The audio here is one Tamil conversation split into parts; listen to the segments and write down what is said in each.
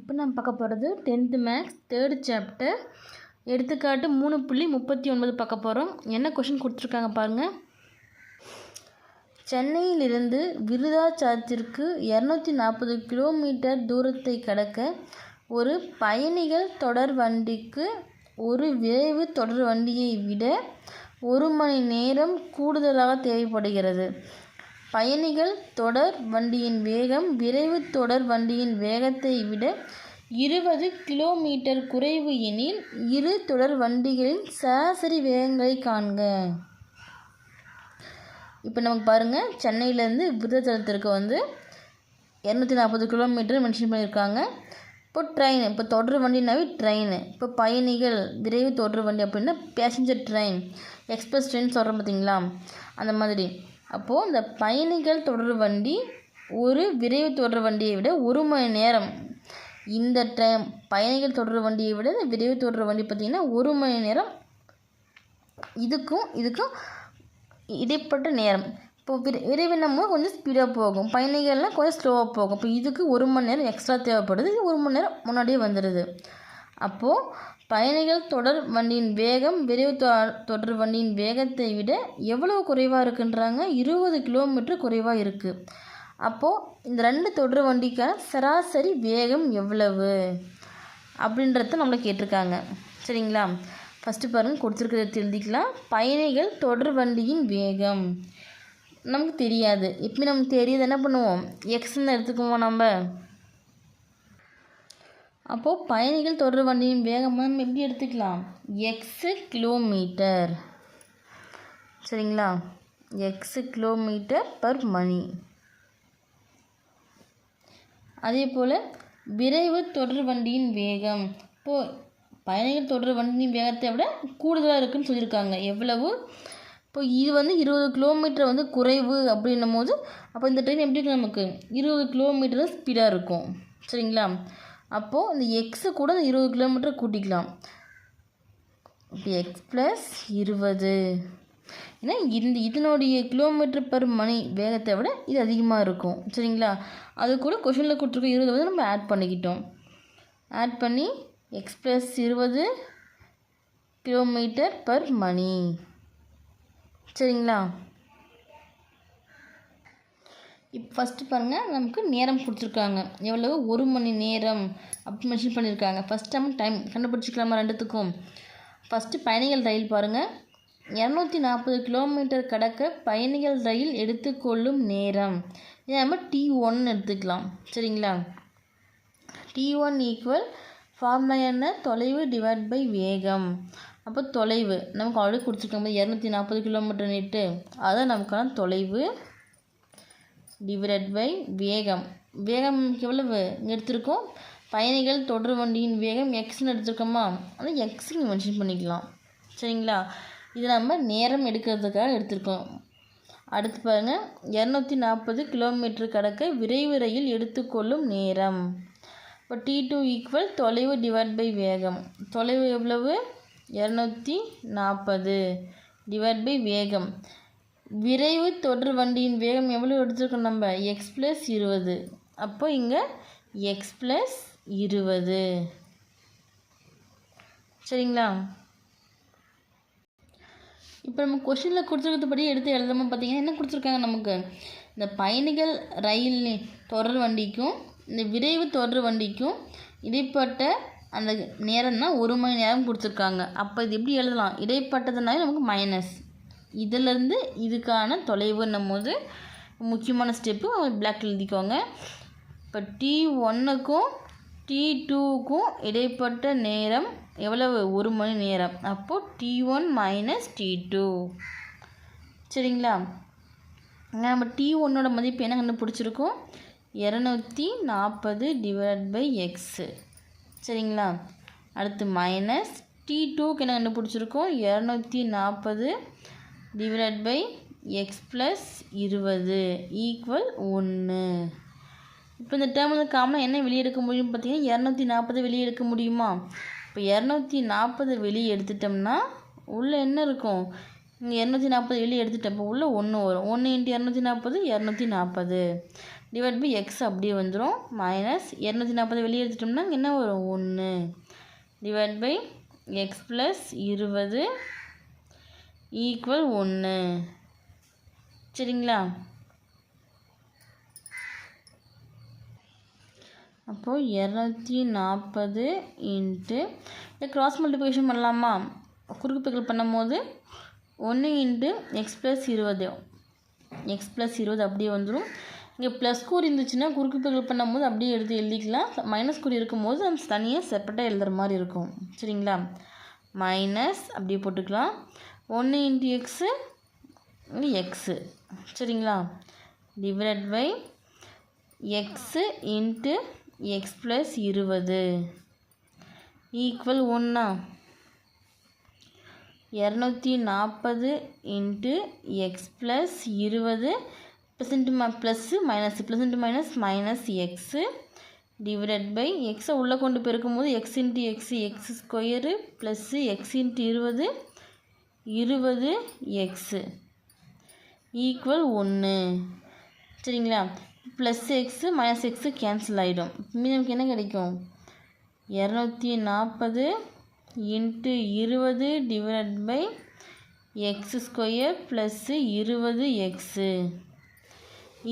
இப்போ நம்ம பார்க்க போகிறது 10th மேக்ஸ் 3rd சாப்டர் எடுத்துக்காட்டு 3.39 பார்க்க போகிறோம். என்ன கொஷின் கொடுத்துருக்காங்க பாருங்கள். சென்னையிலிருந்து விருதாச்சலத்திற்கு 240 கிலோமீட்டர் தூரத்தை கடக்க ஒரு பயணிகள் தொடர் வண்டிக்கு ஒரு விரைவு தொடர் வண்டியை விட 1 மணி நேரம் கூடுதலாக தேவைப்படுகிறது. பயணிகள் தொடர் வண்டியின் வேகம் விரைவு தொடர் வண்டியின் வேகத்தை விட 20 கிலோமீட்டர் குறைவு எனில் இரு தொடர் வண்டிகளின் சராசரி வேகங்களை காண்க. இப்போ நமக்கு பாருங்கள், சென்னையிலேருந்து விருதாச்சலத்திற்கு 240 கிலோமீட்டர் மென்ஷன் பண்ணியிருக்காங்க. இப்போ ட்ரெயின், இப்போ தொடர் வண்டினாவே ட்ரெயின். இப்போ பயணிகள் விரைவு தொடர் வண்டி அப்படின்னா பேசஞ்சர் ட்ரெயின், எக்ஸ்பிரஸ் ட்ரெயின் சொல்கிறோம் பார்த்தீங்களா, அந்த மாதிரி. அப்போது இந்த பயணிகள் தொடர் வண்டி ஒரு விரைவு தொடர் வண்டியை விட 1 மணி நேரம், இந்த பயணிகள் தொடர் வண்டியை விட இந்த விரைவு தொடர் வண்டி பார்த்திங்கன்னா 1 மணி நேரம் இதுக்கும் இடைப்பட்ட நேரம். இப்போ விரைவுனமும் கொஞ்சம் ஸ்பீடாக போகும், பயணிகள்லாம் கொஞ்சம் ஸ்லோவாக போகும். இப்போ இதுக்கு 1 மணி நேரம் எக்ஸ்ட்ரா தேவைப்படுது, இது 1 மணி நேரம் முன்னாடியே வந்துடுது. அப்போது பயணிகள் தொடர் வண்டியின் வேகம் விரைவு தொடர் வண்டியின் வேகத்தை விட எவ்வளவு குறைவாக இருக்குன்றாங்க? 20 கிலோமீட்டர் குறைவாக இருக்குது. அப்போது இந்த 2 தொடர் வண்டிக்கான சராசரி வேகம் எவ்வளவு அப்படின்றத நம்மளை கேட்டிருக்காங்க. சரிங்களா? ஃபஸ்ட்டு பாருங்கள், கொடுத்துருக்கிறத எழுதிக்கலாம். பயணிகள் தொடர் வண்டியின் வேகம் நமக்கு தெரியாது. இப்போ நமக்கு தெரியுது, என்ன பண்ணுவோம்? எக்ஸ்ன்னு எடுத்துக்குவோம் நம்ம. அப்போது பயணிகள் தொடர் வண்டியின் வேகம் நம்ம எப்படி எடுத்துக்கலாம்? X kilometre. சரிங்களா? எக்ஸு கிலோமீட்டர் பர் மணி. அதே போல் விரைவு தொடர் வண்டியின் வேகம், இப்போது பயணிகள் தொடர் வண்டியின் வேகத்தை விட கூடுதலாக இருக்குதுன்னு சொல்லியிருக்காங்க. எவ்வளவு? இப்போ இது 20 கிலோமீட்டர் குறைவு அப்படின்னும் போது, அப்போ இந்த ட்ரெயின் எப்படி இருக்கும்? நமக்கு 20 கிலோமீட்டர் ஸ்பீடாக இருக்கும். சரிங்களா? அப்போது இந்த எக்ஸு கூட இந்த 20 கிலோமீட்டர் கூட்டிக்கலாம். இப்போ எக்ஸ் ப்ளஸ் 20, ஏன்னா இதனுடைய கிலோமீட்டர் பர் மணி வேகத்தை விட இது அதிகமாக இருக்கும். சரிங்களா? அது கூட கொஷனில் கொடுத்துருக்க 20 நம்ம ஆட் பண்ணிக்கிட்டோம். ஆட் பண்ணி எக்ஸ் ப்ளஸ் 20 கிலோமீட்டர் பர் மணி. சரிங்களா? இப்போ ஃபஸ்ட்டு பாருங்கள், நமக்கு நேரம் கொடுத்துருக்காங்க. எவ்வளவு? 1 மணி நேரம் அப்படி மென்ஷன் பண்ணியிருக்காங்க. ஃபஸ்ட் டைம் கண்டுபிடிச்சிக்கலாமா ரெண்டுத்துக்கும்? ஃபஸ்ட்டு பயணிகள் ரயில் பாருங்கள். 240 கிலோமீட்டர் கடக்க பயணிகள் ரயில் எடுத்துக்கொள்ளும் நேரம், இதை நம்ம T1 எடுத்துக்கலாம். சரிங்களா? T1 ஈக்குவல் ஃபார்முலா என்ன? தொலைவு டிவைட் பை வேகம். அப்போ தொலைவு நமக்கு ஆல்ரெடி கொடுத்துருக்காங்க 240 கிலோமீட்டர் நீட்டு, அதுதான் நமக்கான தொலைவு டிவைட் பை வேகம். வேகம் எவ்வளவு எடுத்திருக்கோம்? பயணிகள் தொடர் வண்டியின் வேகம் எக்ஸ்ன்னு எடுத்துருக்கோமா, ஆனால் எக்ஸுன்னு மென்ஷன் பண்ணிக்கலாம். சரிங்களா? இது நம்ம நேரம் எடுக்கிறதுக்காக எடுத்திருக்கோம். அடுத்து பாருங்கள், 240 கிலோமீட்டர் கடக்க விரைவு ரயில் எடுத்துக்கொள்ளும் நேரம். இப்போ T2 ஈக்குவல் தொலைவு டிவைட் பை வேகம். தொலைவு எவ்வளவு? 240 டிவைட் பை வேகம். விரைவு தொடர் வண்டியின் வேகம் எவ்வளோ எடுத்துருக்கோம் நம்ம? X plus 20. அப்போ இங்கே எக்ஸ் ப்ளஸ் 20. சரிங்களா? இப்போ நம்ம கொஷினில் கொடுத்துருக்கிறதுபடி எடுத்து எழுதாமல் பார்த்தீங்கன்னா என்ன கொடுத்துருக்காங்க நமக்கு? இந்த பயணிகள் ரயில் தொடர் வண்டிக்கும் இந்த விரைவு தொடர் வண்டிக்கும் இடைப்பட்ட அந்த நேரம் தான் 1 மணி நேரம் கொடுத்துருக்காங்க. அப்போ இது எப்படி எழுதலாம்? இடைப்பட்டதுனால நமக்கு மைனஸ், இதிலேருந்து இதுக்கான தொலைவுன்னும் போது முக்கியமான ஸ்டெப்பு பிளாக் எழுதிக்கோங்க. இப்போ T1க்கும் T2க்கும் இடைப்பட்ட நேரம் எவ்வளவு? 1 மணி நேரம். அப்போது T1 மைனஸ் T2. சரிங்களா? நம்ம T1ஓட மதிப்பு என்ன கண்டுபிடிச்சிருக்கோம்? 240 டிவைட் பை எக்ஸு. சரிங்களா? அடுத்து மைனஸ் T2க்கு என்ன கண்டுபிடிச்சிருக்கோம்? 240 divide by x plus 20 equal 1. இப்போ இந்த டேர்ம் காமனாக என்ன வெளியே எடுக்க முடியும் பார்த்தீங்கன்னா 240 வெளியே எடுக்க முடியுமா? இப்போ 240 வெளியே எடுத்துட்டோம்னா உள்ளே என்ன இருக்கும்? இங்கே 240 வெளியே எடுத்துட்டோம். இப்போ உள்ளே 1 வரும். 1 × 240 240 டிவைட் பை எக்ஸ் அப்படியே வந்துடும். மைனஸ் 240 வெளியே எடுத்துட்டோம்னா என்ன வரும் 1 divide by x plus 20 equal 1. சரிங்களா? அப்போது 240 இன்ட்டு இந்த க்ராஸ் மல்டிப்ளிகேஷன் பண்ணலாமா? குறுக்கு பெருக்கல் பண்ணும்போது 1 இன்ட்டு எக்ஸ் ப்ளஸ் 20 அப்படியே வந்துடும். இங்கே ப்ளஸ் கூறி இருந்துச்சுன்னா குறுக்கு பெருக்கல் பண்ணும்போது அப்படியே எடுத்து எழுதிக்கலாம். மைனஸ் கூறி இருக்கும்போது நம்ம தனியாக செப்பரேட்டாக எழுதுகிற மாதிரி இருக்கும். சரிங்களா? மைனஸ் அப்படியே போட்டுக்கலாம். 1 இன்ட்டு எக்ஸு எக்ஸு. சரிங்களா? Divide by x into x plus 20 equal 1. 240 into x plus 20 plus into plus minus x divide by எக்ஸை உள்ளே கொண்டு பெருக்கும்போது x into x square plus x into 20 x equal 1. சரிங்களா? Plus x minus x cancel ஆகிடும். மீதி நமக்கு என்ன கிடைக்கும்? 240 into 20 divide by x square plus 20 x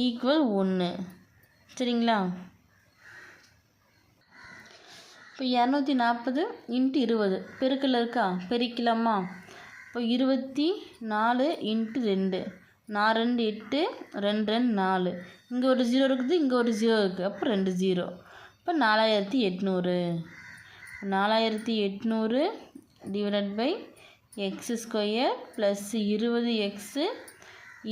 equal 1. சரிங்களா? இப்போ 240 இன்ட்டு 20 பெருக்கல் இருக்கா? பெருக்கலாமா? இப்போ 24 இன்ட்டு 2 4 2 8 2 2 4. இங்கே ஒரு 0 இருக்குது, இங்கே ஒரு 0 இருக்குது. அப்போ 2 0. இப்போ 4800 divide by x square plus 20 x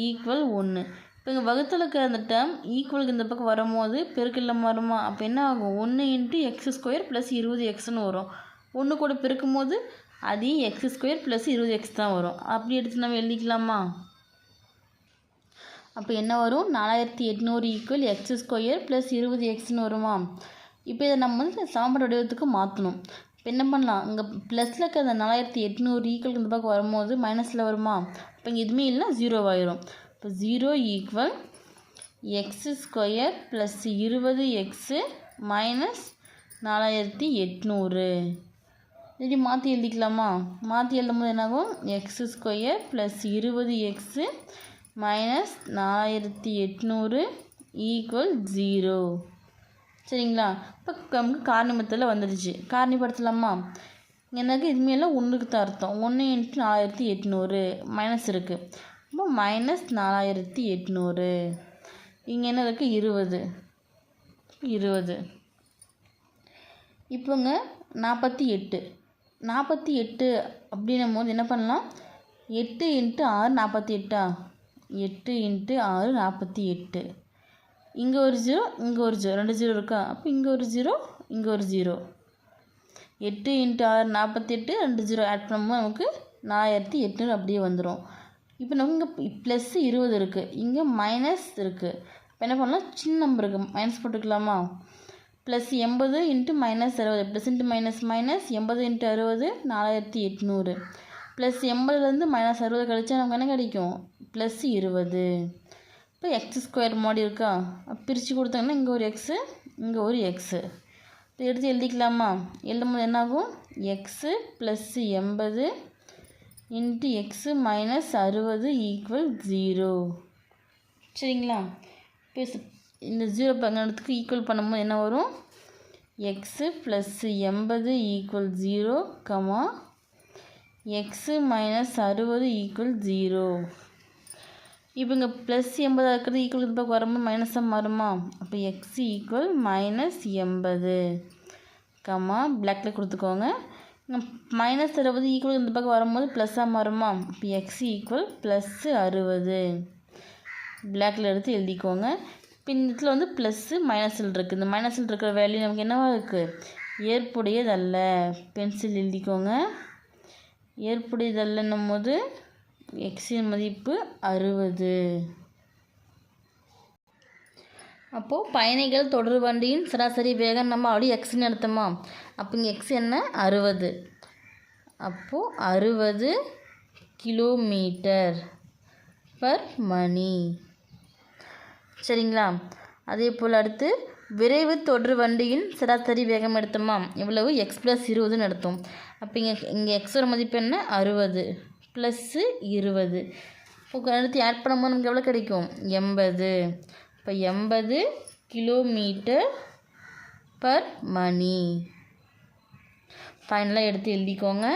equal 1. இப்போ இங்கே வகுத்தில் இருக்கிற அந்த டேர்ம் ஈக்குவலுக்கு இந்த பக்கம் வரும்போது பெருக்கல்ல வருமா? அப்போ என்ன ஆகும்? 1 இன்ட்டு எக்ஸ் ஸ்கொயர் ப்ளஸ் 20 எக்ஸ்னு வரும். 1 கூட பெருக்கும் போது அது எக்ஸ் ஸ்கொயர் ப்ளஸ் 20 எக்ஸ் தான் வரும். அப்படி எடுத்து நம்ம எழுதிக்கலாமா? அப்போ என்ன வரும்? 4800 ஈக்குவல் எக்ஸ் ஸ்கொயர் ப்ளஸ் 20 எக்ஸ்னு வருமா? இப்போ இதை நம்ம சமன்பாடு வடிவத்துக்கு மாற்றணும். இப்போ என்ன பண்ணலாம்? இங்கே ப்ளஸில் இருக்கிற அந்த 4800 ஈக்குவல் இந்த பக்கம் வரும்போது மைனஸில் வருமா? இப்போ இங்கே எதுவுமே இல்லை, 0 ஆயிரும். இப்போ 0 equal X square plus 20 x minus 4800. இப்படி மாற்றி எழுதிக்கலாமா? மாற்றி எழுதும்போது என்னாகும்? X square plus 20 x minus 4800 equal 0. சரிங்களா? இப்போ நமக்கு காரணிமத்தில் வந்துடுச்சு. காரணிப்படுத்தலாமா? எனக்கு இதுமாரிலாம் 1க்கு தான் அர்த்தம். 1 இன்ட்டு 4800 மைனஸ் இருக்குது. இப்போ மைனஸ் 4800. இங்கே என்ன இருக்குது? 20. இப்போங்க 48 அப்படின்னும் போது என்ன பண்ணலாம்? 8 இன்ட்டு 6 48. 8 இன்ட்டு 6 48. இங்கே ஒரு 0, இங்கே ஒரு 0, 2 0 இருக்கா? அப்போ இங்கே ஒரு 0, இங்கே ஒரு 0. 8 இன்ட்டு 6 48, 2 0 ஆட் பண்ணும்போது நமக்கு 4800 அப்படியே வந்துடும். இப்போ நமக்கு இங்கே ப்ளஸ் 20 இருக்குது, இங்கே மைனஸ் இருக்குது. இப்போ என்ன பண்ணலாம்? சின்ன நம்பர் இருக்குது, மைனஸ் போட்டுக்கலாமா? Plus 80 into minus 60 plus into minus 80 into 60 4800. Plus 80லேருந்து மைனஸ் 60 கழிச்சா நமக்கு என்ன கிடைக்கும்? ப்ளஸ் 20. இப்போ எக்ஸ் ஸ்கொயர் மாடி இருக்கா? பிரித்து கொடுத்தாங்கன்னா இங்கே ஒரு எக்ஸு, இங்கே ஒரு எக்ஸு. இப்போ எடுத்து எழுதிக்கலாமா? எழுதும்போது என்னாகும்? X plus 80 into x minus 60 equal 0. சரிங்களா? இப்போ இந்த 0 பங்கத்துக்கு ஈக்குவல் பண்ணும்போது என்ன வரும்? X plus 80 equal 0, x minus 60 equal 0. இப்போ இங்கே ப்ளஸ் 80 இருக்கிறது ஈக்குவல் இந்த பக்கம் வரும்போது மைனஸாக மாறுமா? அப்போ எக்ஸ் ஈக்குவல் மைனஸ் 80, பிளாக்கில் கொடுத்துக்கோங்க. மைனஸ் 60 ஈக்குவல் இந்த பக்கம் வரும்போது ப்ளஸ்ஸாக மாறுமா? இப்போ எக்ஸ் ஈக்குவல் ப்ளஸ் 60, பிளாக்கில் எடுத்து எழுதிக்கோங்க. இப்போ இந்த இடத்துல வந்து ப்ளஸ்ஸு மைனஸில் இருக்குது. இந்த மைனஸில் இருக்கிற வேல்யூ நமக்கு என்னவா இருக்குது? ஏற்புடையதல்ல. பென்சில் எழுதிக்கோங்க. ஏற்புடையதல்லுன்னும் போது எக்ஸின் மதிப்பு 60. அப்போது பயணிகள் தொடர் வண்டியின் சராசரி வேகம் நம்ம அப்படி எக்ஸ்ன்னு எடுத்தோமா? அப்போ இங்கே எக்ஸ் என்ன? 60. அப்போது 60 கிலோமீட்டர் பர் மணி. சரிங்களா? அதே போல் அடுத்து விரைவு தொடர் வண்டியின் சராசரி வேகம் எடுத்தோமா இவ்வளவு x+20 எடுத்தோம். அப்போ இங்கே எக்ஸோட மதிப்பு என்ன 60 +20. இப்போ அடுத்து ஆட் பண்ணும்போது நமக்கு எவ்வளோ கிடைக்கும் 80. இப்போ 80 km/மணி. ஃபைனலாக எடுத்து எழுதிக்கோங்க.